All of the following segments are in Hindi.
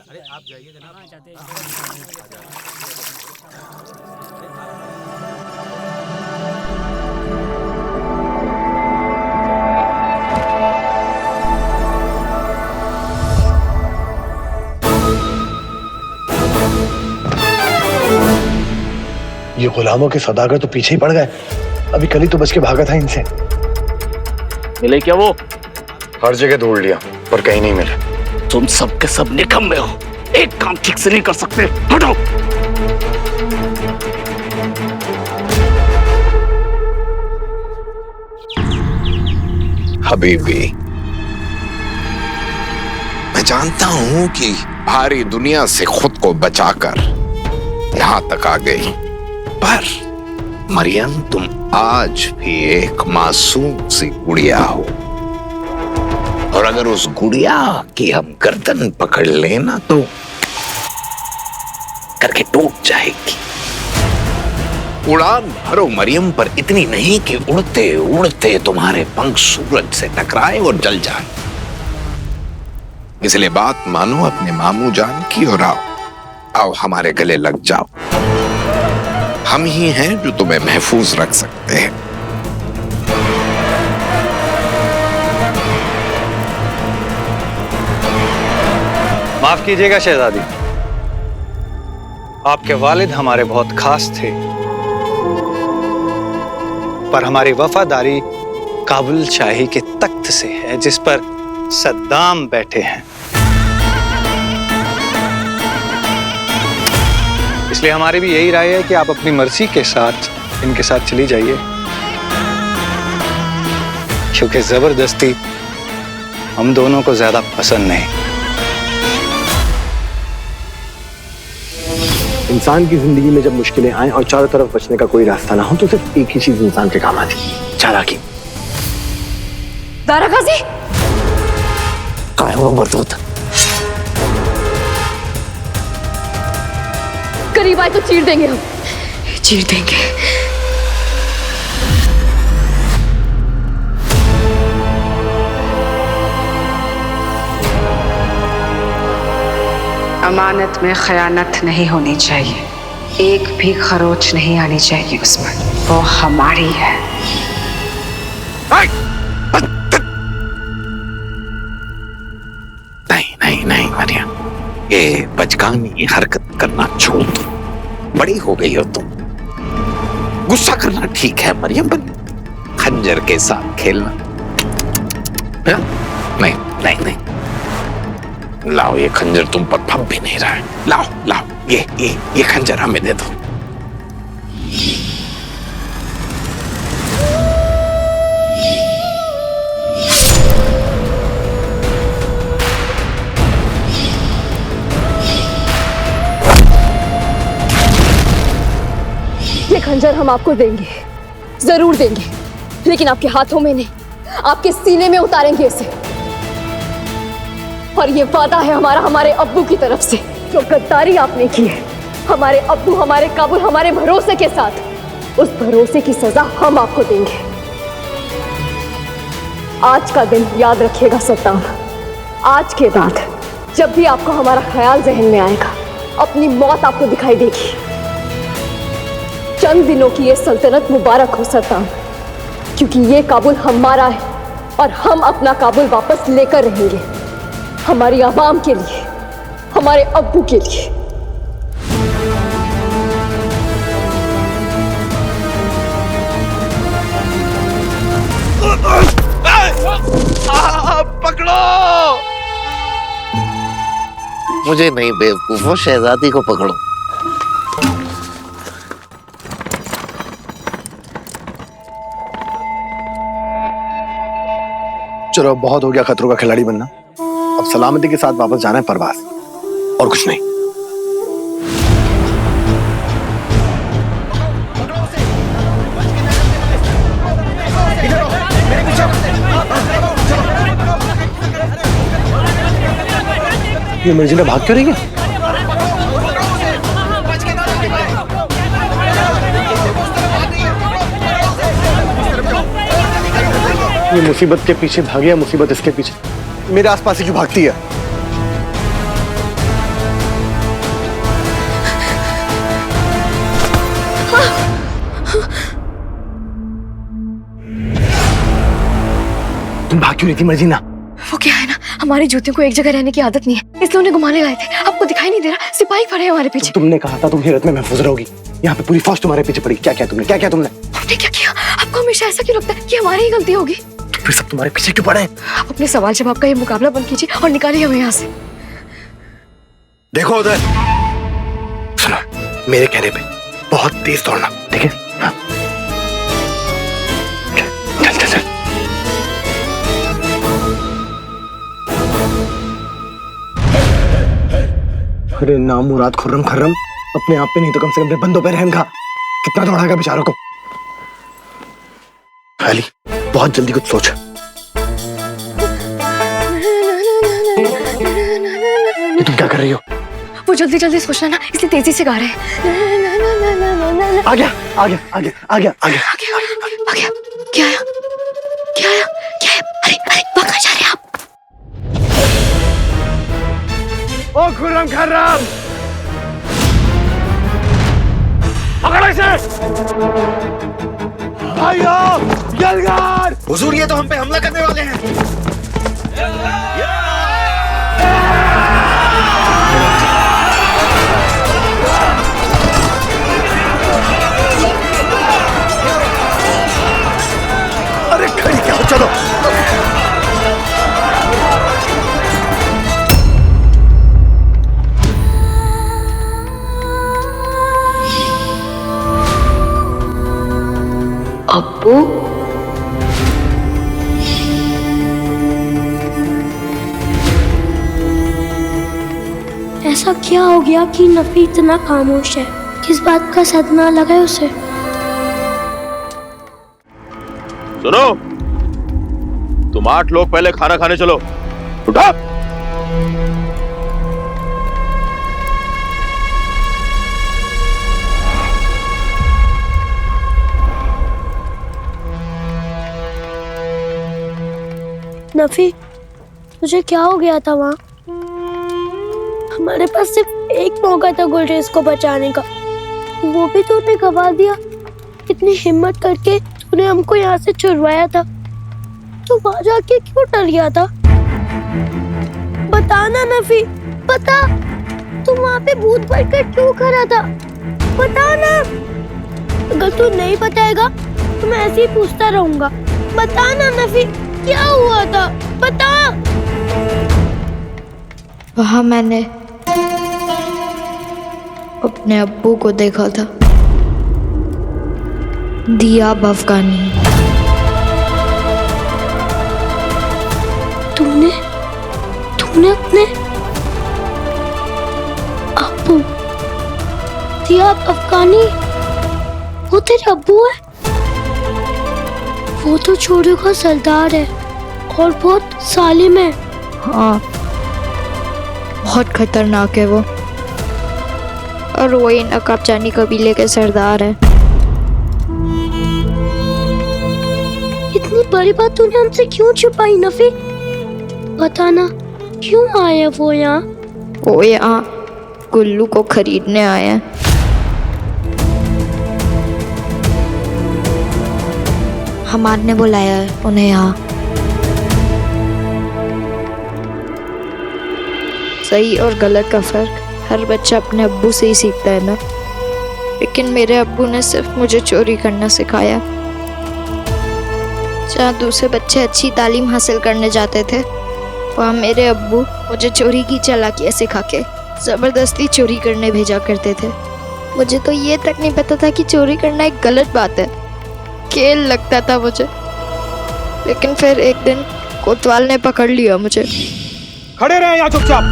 अरे आप जाइए जनाब। ये गुलामों के सौदागर तो पीछे ही पड़ गए। अभी कल ही तो बच के भागा था इनसे। मिले क्या वो? हर जगह ढूंढ लिया पर कहीं नहीं मिले। तुम सब के सब निकम्मे हो, एक काम ठीक से नहीं कर सकते। हटो। हबीबी, मैं जानता हूं कि भारी दुनिया से खुद को बचाकर यहां तक आ गई, पर मरियम तुम आज भी एक मासूम सी गुड़िया हो, और अगर उस गुड़िया की हम गर्दन पकड़ लेना तो करके टूट जाएगी। उड़ान भरो मरियम पर, इतनी नहीं कि उड़ते उड़ते तुम्हारे पंख सूरज से टकराए और जल जाए। इसलिए बात मानो अपने मामू जान की और आओ हमारे गले लग जाओ। हम ही हैं जो तुम्हें महफूज रख सकते हैं। माफ कीजिएगा शहजादी, आपके वालिद हमारे बहुत खास थे, पर हमारी वफादारी काबुल शाही के तख्त से है जिस पर सद्दाम बैठे हैं। इसलिए हमारी भी यही राय है कि आप अपनी मर्जी के साथ इनके साथ चली जाइए, क्योंकि जबरदस्ती हम दोनों को ज्यादा पसंद नहीं। इंसान की जिंदगी में जब मुश्किलें आए और चारों तरफ बचने का कोई रास्ता ना हो तो सिर्फ एक ही चीज इंसान के काम आती, चालाकी। दारा गाजी, काय वो मरदूत करीब आए तो चीर देंगे हम, चीर देंगे। अमानत में खयानत नहीं होनी चाहिए, एक भी खरोच नहीं आनी चाहिए उसमें, वो हमारी है। नहीं नहीं नहीं मरियम, ये बचकानी हरकत करना छोड़ दो, बड़ी हो गई हो तुम। गुस्सा करना ठीक है मरियम, पर खंजर के साथ खेलना नहीं नहीं नहीं। लाओ ये खंजर, तुम पर फब भी नहीं रहा है। लाओ लाओ ये खंजर हमें दे दो। ये खंजर हम आपको देंगे, जरूर देंगे, लेकिन आपके हाथों में नहीं, आपके सीने में उतारेंगे इसे। और ये वादा है हमारा हमारे अब्बू की तरफ से, जो गद्दारी आपने की है हमारे अब्बू, हमारे काबुल, हमारे भरोसे के साथ, उस भरोसे की सजा हम आपको देंगे। आज का दिन याद रखिएगा सद्दाम, आज के बाद जब भी आपको हमारा ख्याल जहन में आएगा, अपनी मौत आपको दिखाई देगी। चंद दिनों की ये सल्तनत मुबारक हो सद्दाम, क्योंकि ये काबुल हमारा है और हम अपना काबुल वापस लेकर रहेंगे, हमारी आवाम के लिए, हमारे अब्बू के लिए। पकड़ो मुझे नहीं बेवकूफो, शहजादी को पकड़ो। चलो बहुत हो गया खतरों का खिलाड़ी बनना, अब सलामती के साथ वापस जाना है परवास, और कुछ नहीं। ये मर्जिना भाग क्यों रही है? ये मुसीबत के पीछे भागे या मुसीबत इसके पीछे? मेरे आसपास ही क्यों भागती है? क्यों रही थी मर्जी ना? वो क्या है ना, हमारी जूतियों को एक जगह रहने की आदत नहीं है, इसलिए उन्हें घुमाने लाए थे। आपको दिखाई नहीं दे रहा, सिपाही खड़े हैं हमारे पीछे। तुमने कहा था तुम हेरत में महफूज रहोगी, यहाँ पे पूरी फौज तुम्हारे पीछे पड़ी। क्या क्या तुमने हमने क्या किया? आपको हमेशा ऐसा क्यों लगता है कि हमारी ही गलती होगी? तो फिर सब तुम्हारे पीछे क्यों पड़े? आप अपने सवाल जवाब का ये मुकाबला बंद कीजिए और निकालिए हमें यहाँ से। देखो उधर, सुनो मेरे कहने पे बहुत तेज दौड़ना, ठीक है? हाँ। चल चल चल। अरे नाम मुराद खुर्रम खर्रम, अपने आप पे नहीं तो कम से कम अपने बंदों पे रहम खा। कितना दौड़ाएगा बेचारों को? खाली बहुत जल्दी कुछ सोच। ये तुम क्या कर रही हो? वो जल्दी जल्दी सोचना ना, इसलिए तेजी से गा रहे हैं। आ गया आ गया आ गया आ गया आ गया आ गया। क्या आया? क्या आया? क्या है? अरे अरे वहाँ कहाँ जा रहे हैं आप? ओ खुर्रम खर्रम, पकड़ो इसे! भाइयों, यलगार! हुजूर, ये तो हम पे हमला करने वाले हैं। अरे खड़ी क्या हो, चलो। अब्बू, ऐसा क्या हो गया कि नफी इतना खामोश है? किस बात का सदमा लगा है उसे? सुनो, तुम 8 लोग पहले खाना खाने चलो। उठा। नफी, तुझे क्या हो गया था वहाँ? हमारे पास सिर्फ एक मौका था गुलरेज को बचाने का, वो भी तूने गवा दिया। इतनी हिम्मत करके तूने हमको यहाँ से छुड़वाया था, तो वहाँ जाके क्यों डर गया था? बता ना नफी, बता, तू वहाँ पे भूत बनकर क्यों खड़ा था? बता ना। अगर तू नहीं बताएगा तो मैं ऐसे ही पूछता रहूंगा। बता ना नफी, क्या हुआ था? बता। वहाँ मैंने अपने अब्बू को देखा था, दियाब अफगानी। तुमने अपने अब्बू, दियाब अफगानी, वो तेरे अब्बू है? वो तो छोरों का सरदार है और बहुत सालिम है। हाँ, बहुत खतरनाक है वो, और वही नकाबजानी कबीले के सरदार है। इतनी बड़ी बात तूने हमसे क्यों छुपाई नफी? बताना, क्यों आया वो यहाँ? वो यहाँ गुल्लू को खरीदने आए हैं। हमार ने बुलाया है उन्हें यहाँ। सही और गलत का फर्क हर बच्चा अपने अब्बू से ही सीखता है ना, लेकिन मेरे अब्बू ने सिर्फ मुझे चोरी करना सिखाया। जहाँ दूसरे बच्चे अच्छी तालीम हासिल करने जाते थे, वहाँ मेरे अब्बू मुझे चोरी की चालाकियाँ सिखा के ज़बरदस्ती चोरी करने भेजा करते थे। मुझे तो ये तक नहीं पता था कि चोरी करना एक गलत बात है, खेल लगता था मुझे। लेकिन फिर एक दिन कोतवाल ने पकड़ लिया मुझे। खड़े रहे यहाँ चुपचाप,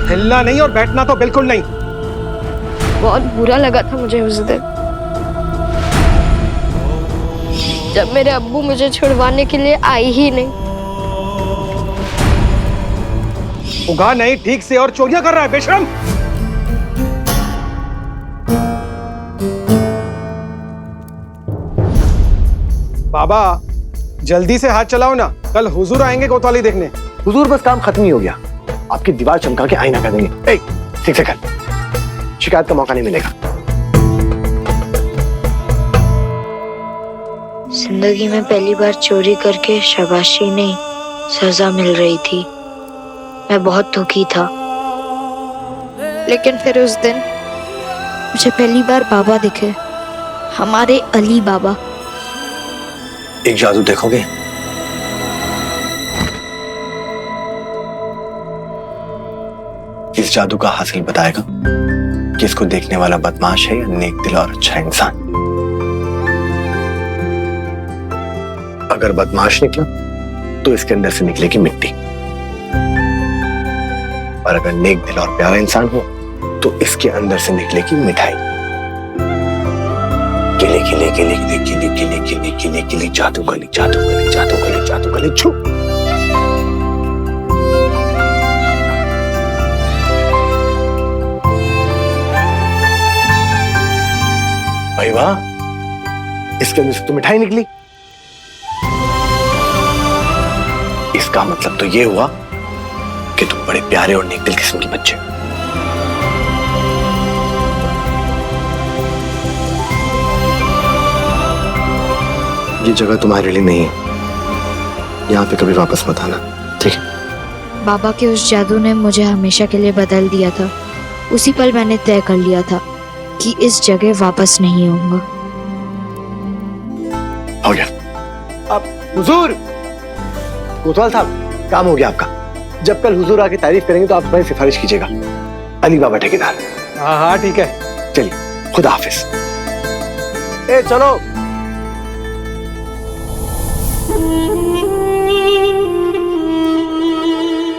हिलना नहीं और बैठना तो बिल्कुल नहीं। बहुत बुरा लगा था मुझे उस दिन, जब मेरे अब्बू मुझे छुड़वाने के लिए आई ही नहीं। उगा नहीं ठीक से और चोरियां कर रहा है बेशरम। बाबा, जल्दी से हाथ चलाओ ना, कल हुजूर आएंगे कोतवाली देखने। हुजूर बस काम खत्म ही हो गया, आपकी दीवार चमका के आईना कर देंगे। ए, ठीक से कर, शिकायत का मौका नहीं मिलेगा। जिंदगी में पहली बार चोरी करके शाबाशी नहीं, सजा मिल रही थी। मैं बहुत दुखी था। लेकिन फिर उस दिन मुझे पहली बार बाबा दिखे, हमारे अली बाबा। एक जादू देखोगे? इस जादू का हासिल बताएगा कि इसको देखने वाला बदमाश है या नेक दिल और अच्छा इंसान। अगर बदमाश निकला तो इसके अंदर से निकलेगी मिट्टी, और अगर नेक दिल और प्यारा इंसान हो तो इसके अंदर से निकलेगी मिठाई। किले किले किले किले किले किले किले किले किले जादू गली जादू गली जादू गली जादू गली छू। भाई वाह, इसके अंदर से तो मिठाई निकली। इसका मतलब तो ये हुआ कि तुम बड़े प्यारे और नेक दिल किस्म के बच्चे। ये जगह तुम्हारे लिए नहीं है, यहाँ पे कभी वापस मत आना, ठीक है? बाबा के उस जादू ने मुझे हमेशा के लिए बदल दिया था। उसी पल मैंने तय कर लिया था कि इस जगह वापस नहीं आऊंगा। हो गया। अब हुजूर, कोतवाल साहब, काम हो गया आपका। जब कल हुजूर आके तारीफ करेंगे तो आप हमारी सिफारिश कीजिएगा। अली बाबा ठेकेदार। हाँ हाँ ठीक है। चलिए, खुदा हाफिज। ए चलो।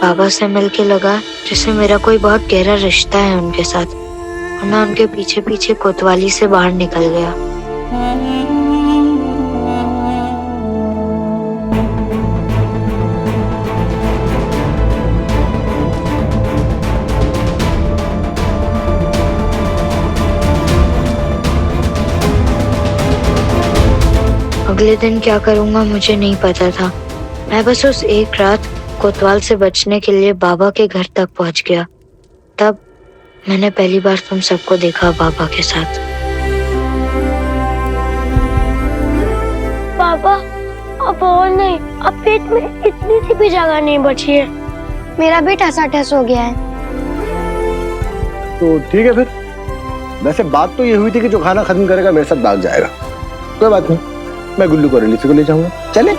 बाबा से मिलके लगा जैसे मेरा कोई बहुत गहरा रिश्ता है उनके साथ, वरना उनके पीछे पीछे कोतवाली से बाहर निकल गया। अगले दिन क्या करूंगा मुझे नहीं पता था। मैं बस उस एक रात कोतवाल से बचने के लिए बाबा के घर तक पहुंच गया। तब मैंने पहली बार तुम सबको देखा बाबा के साथ। पापा, अब और नहीं, अब पेट में इतनी सी भी जगह नहीं बची है। मेरा भी ठसाठस हो गया है। तो ठीक है फिर। वैसे बात तो ये हुई थी कि जो खाना खत्म करेगा मेरे साथ भाग जाएगा। कोई बात नहीं, मैं गुल्लू को रिलीफ को ले जाऊंगा। चले।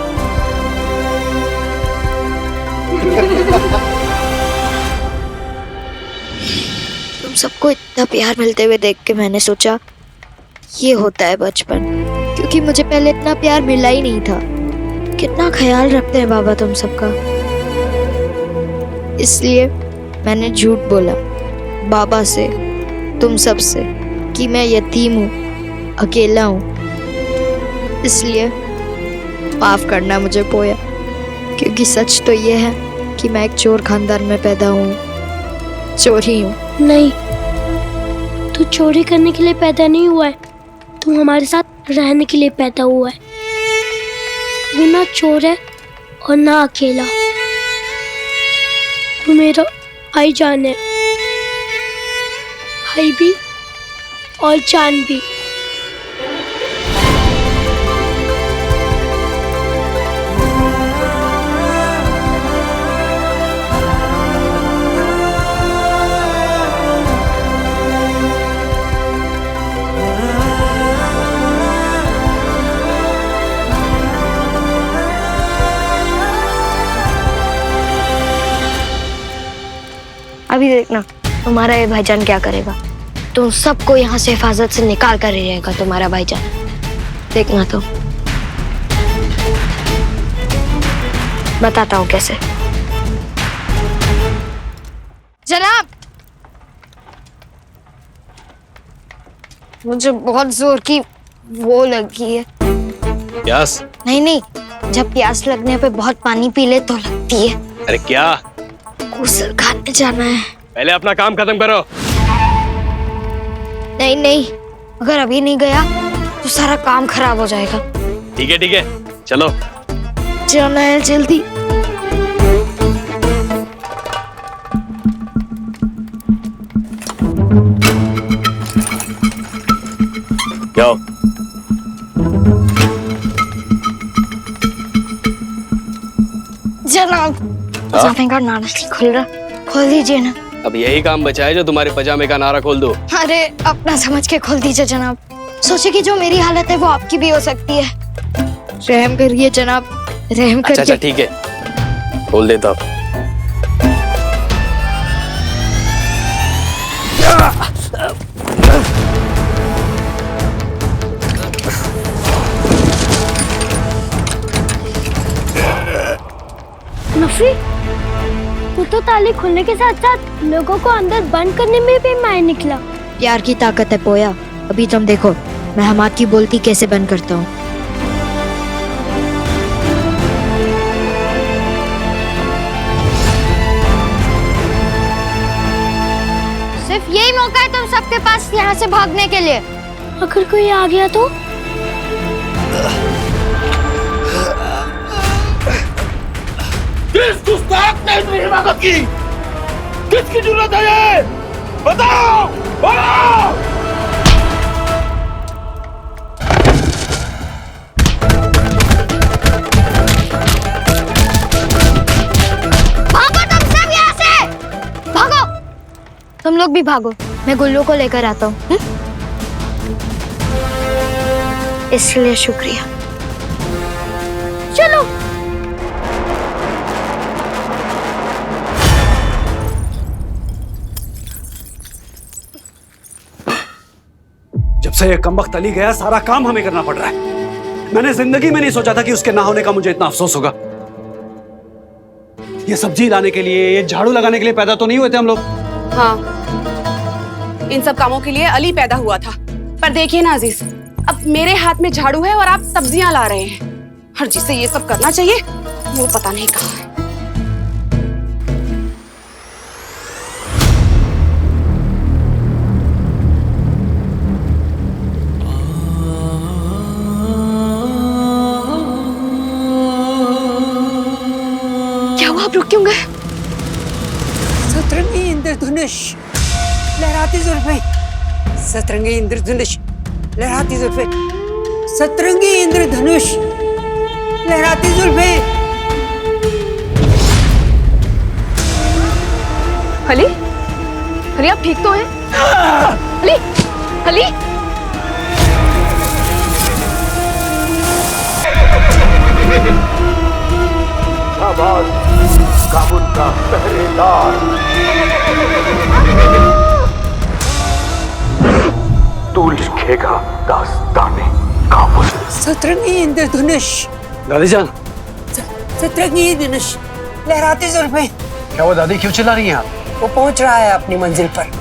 तुम सबको इतना प्यार मिलते हुए देख के मैंने सोचा ये होता है बचपन, क्योंकि मुझे पहले इतना प्यार मिला ही नहीं था। कितना ख्याल रखते हैं बाबा तुम सबका। इसलिए मैंने झूठ बोला बाबा से, तुम सब से, कि मैं यतीम हूँ, अकेला हूँ। इसलिए माफ करना मुझे पोया, क्योंकि सच तो ये है कि मैं एक चोर खानदान में पैदा हूँ, चोर ही हूँ। नहीं, तू चोरी करने के लिए पैदा नहीं हुआ है, तू हमारे साथ रहने के लिए पैदा हुआ है। तू ना चोर है और ना अकेला, तू मेरा भाई जान है, भाई भी और जान भी। अभी देखना तुम्हारा ये भाईजान क्या करेगा। तुम सबको यहाँ से हिफाजत से निकाल कर ही रहेगा तुम्हारा भाईजान। देखना तो, बताता हूँ कैसे। जनाब, मुझे बहुत जोर की वो लगी है। प्यास? नहीं, जब प्यास लगने पे बहुत पानी पी ले तो लगती है। अरे क्या? गुसल खाने जाना है। पहले अपना काम खत्म करो। नहीं, अगर अभी नहीं गया तो सारा काम खराब हो जाएगा। ठीक है, चलो। जाना है जल्दी। जाओ। पजामे का नारा नहीं खुल रहा, खोल दीजिए ना। अब यही काम बचा है जो तुम्हारे पजामे का नारा खोल दो। अरे अपना समझ के खोल दीजिए जनाब। सोचे कि जो मेरी हालत है वो आपकी भी हो सकती है। रहम करिए जनाब, रहम करिए। अच्छा ठीक है, खोल देता हूँ। नफरी, तू तो ताले खुलने के साथ साथ लोगों को अंदर बंद करने में भी माहिर निकला। प्यार की ताकत है पोया। अभी तुम देखो मैं हमाद की बोलती कैसे बंद करता हूँ। सिर्फ यही मौका है तुम सबके पास यहाँ से भागने के लिए। अगर कोई आ गया तो? किस गुस्ताख ने इतनी हिमाकत की? किसकी जरूरत है ये? बताओ, बताओ! भागो तुम सब यहाँ से, भागो। तुम लोग भी भागो, मैं गुल्लू को लेकर आता हूँ। इसलिए शुक्रिया। चलो। जब से ये कमबख्त अली गया सारा काम हमें करना पड़ रहा है। मैंने जिंदगी में नहीं सोचा था कि उसके ना होने का मुझे इतना अफसोस होगा। ये सब्जी लाने के लिए, ये झाड़ू लगाने के लिए पैदा तो नहीं हुए थे हम लोग। हाँ, इन सब कामों के लिए अली पैदा हुआ था। पर देखिए ना अजीज, अब मेरे हाथ में झाड़ू है और आप सब्जियां ला रहे हैं। और जिसे ये सब करना चाहिए वो पता नहीं कहाँ है। क्या हुआ, आप रुक क्यों गए? सतरंगी इंद्रधनुष लहराती जुल्फें, सतरंगी इंद्रधनुष लहराती जुल्फें, सतरंगी इंद्रधनुष लहराती जुल्फें। अली, अली आप ठीक तो हैं? अली, अली। शाबाश, काबुल का पहरेदार। तू लिखेगा दास्ताने काबुल। सतरंगी इंद्रधनुष। दादी जान, सतरंगी इंद्रधनुष लहराती जुल्फें। क्या वो दादी क्यों चिल्ला रही हैं आप? वो पहुंच रहा है अपनी मंजिल पर।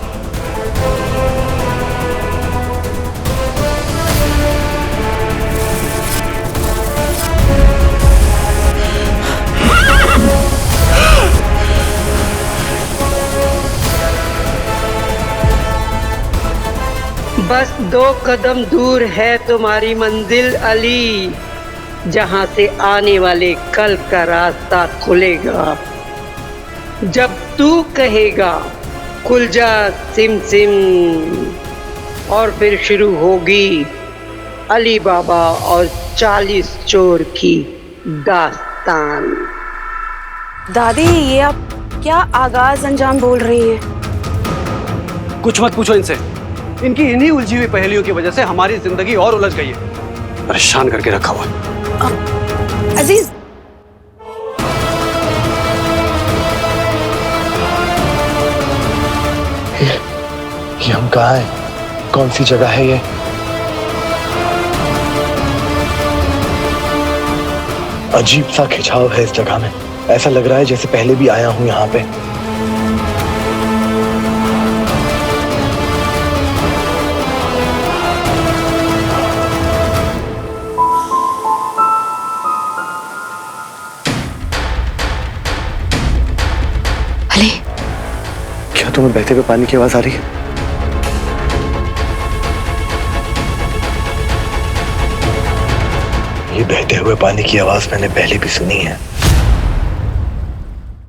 बस 2 कदम दूर है तुम्हारी मंजिल अली, जहां से आने वाले कल का रास्ता खुलेगा। जब तू कहेगा खुल जा सिम सिम, और फिर शुरू होगी अली बाबा और 40 चोर की दास्तान। दादी, ये आप क्या आगाज अंजाम बोल रही हैं? कुछ मत पूछो इनसे। इनकी इन्हीं उलझी हुई पहेलियों की वजह से हमारी जिंदगी और उलझ गई है। परेशान करके रखा हुआ। अजीज, ये हम कहाँ हैं? कौन सी जगह है ये? अजीब सा खिंचाव है इस जगह में। ऐसा लग रहा है जैसे पहले भी आया हूं यहाँ पे। अली, क्या तुम्हें बहते हुए पानी की आवाज आ रही है? ये बहते हुए पानी की आवाज मैंने पहले भी सुनी है।